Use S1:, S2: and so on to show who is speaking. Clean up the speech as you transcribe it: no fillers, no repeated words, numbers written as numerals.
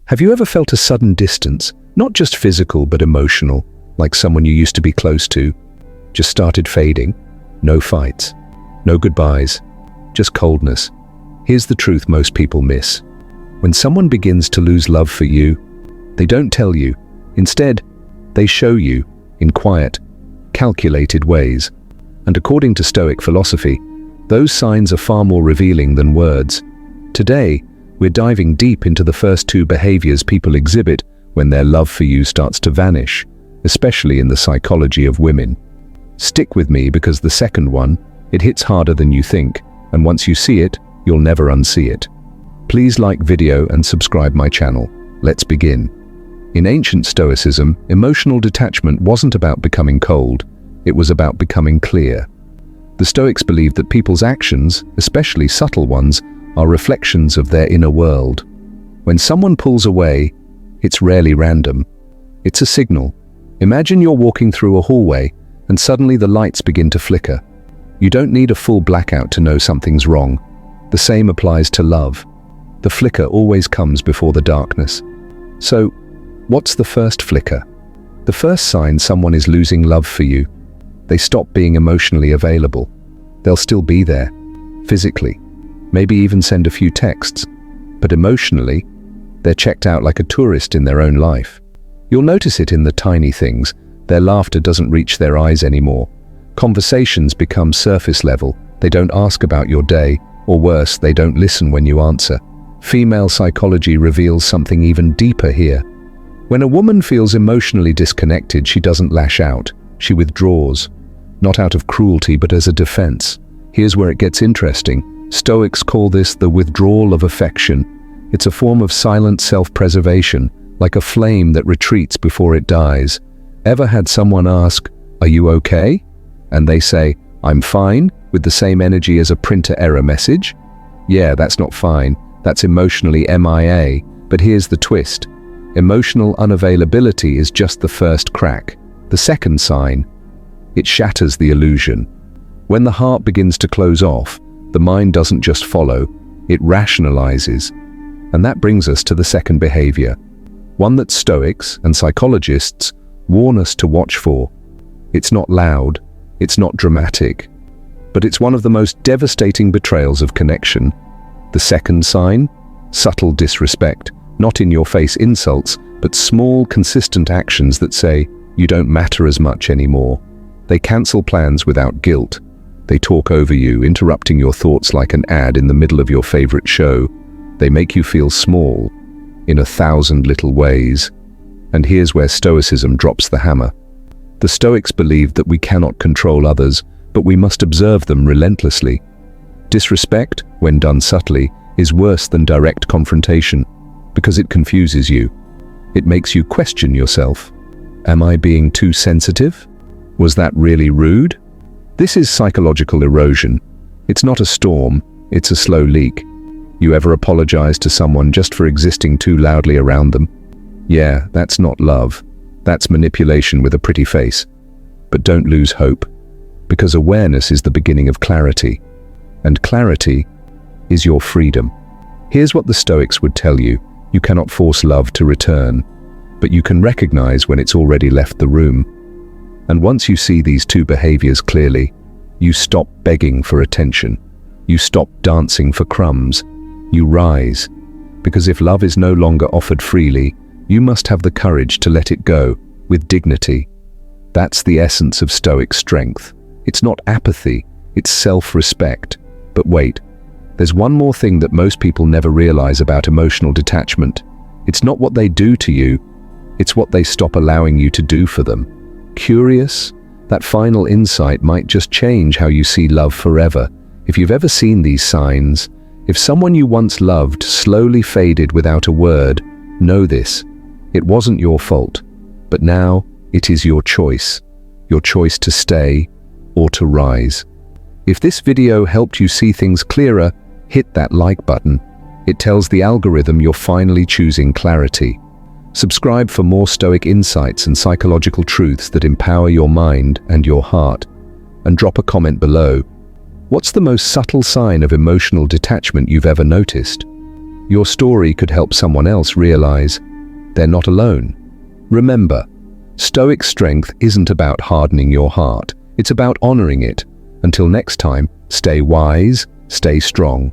S1: Have you ever felt a sudden distance, not just physical but emotional, like someone you used to be close to, just started fading? No fights, no goodbyes, just coldness. Here's the truth most people miss. When someone begins to lose love for you, they don't tell you. Instead, they show you in quiet, calculated ways. And according to Stoic philosophy, those signs are far more revealing than words. Today, we're diving deep into the first two behaviors people exhibit when their love for you starts to vanish, especially in the psychology of women. Stick with me because the second one, it hits harder than you think, and once you see it, you'll never unsee it. Please like video and subscribe my channel. Let's begin. In ancient Stoicism, emotional detachment wasn't about becoming cold, it was about becoming clear. The Stoics believed that people's actions, especially subtle ones, are reflections of their inner world. When someone pulls away, it's rarely random. It's a signal. Imagine you're walking through a hallway and suddenly the lights begin to flicker. You don't need a full blackout to know something's wrong. The same applies to love. The flicker always comes before the darkness. So, what's the first flicker? The first sign someone is losing love for you. They stop being emotionally available. They'll still be there, physically, maybe even send a few texts, but emotionally, they're checked out like a tourist in their own life. You'll notice it in the tiny things. Their laughter doesn't reach their eyes anymore. Conversations become surface level. They don't ask about your day, or worse, they don't listen when you answer. Female psychology reveals something even deeper here. When a woman feels emotionally disconnected, she doesn't lash out. She withdraws, not out of cruelty but as a defense. Here's where it gets interesting. Stoics call this the withdrawal of affection. It's a form of silent self-preservation, like a flame that retreats before it dies. Ever had someone ask, "Are you okay?" And they say, "I'm fine," with the same energy as a printer error message? Yeah, that's not fine. That's emotionally MIA. But here's the twist. Emotional unavailability is just the first crack. The second sign, it shatters the illusion. When the heart begins to close off, the mind doesn't just follow, it rationalizes. And that brings us to the second behavior, one that Stoics and psychologists warn us to watch for. It's not loud, it's not dramatic, but it's one of the most devastating betrayals of connection. The second sign, subtle disrespect, not in-your-face insults, but small, consistent actions that say, "You don't matter as much anymore." They cancel plans without guilt. They talk over you, interrupting your thoughts like an ad in the middle of your favorite show. They make you feel small, in 1,000 little ways. And here's where Stoicism drops the hammer. The Stoics believed that we cannot control others, but we must observe them relentlessly. Disrespect, when done subtly, is worse than direct confrontation, because it confuses you. It makes you question yourself. Am I being too sensitive? Was that really rude? This is psychological erosion. It's not a storm, it's a slow leak. You ever apologize to someone just for existing too loudly around them? Yeah, that's not love. That's manipulation with a pretty face. But don't lose hope, because awareness is the beginning of clarity. And clarity is your freedom. Here's what the Stoics would tell you. You cannot force love to return, but you can recognize when it's already left the room. And once you see these two behaviors clearly, you stop begging for attention. You stop dancing for crumbs. You rise. Because if love is no longer offered freely, you must have the courage to let it go, with dignity. That's the essence of Stoic strength. It's not apathy, it's self-respect. But wait, there's one more thing that most people never realize about emotional detachment. It's not what they do to you, it's what they stop allowing you to do for them. Curious? That final insight might just change how you see love forever. If you've ever seen these signs, if someone you once loved slowly faded without a word, know this. It wasn't your fault, but now it is your choice to stay or to rise. If this video helped you see things clearer, hit that like button. It tells the algorithm you're finally choosing clarity. Subscribe for more Stoic insights and psychological truths that empower your mind and your heart. And drop a comment below. What's the most subtle sign of emotional detachment you've ever noticed? Your story could help someone else realize they're not alone. Remember, Stoic strength isn't about hardening your heart. It's about honoring it. Until next time, stay wise, stay strong,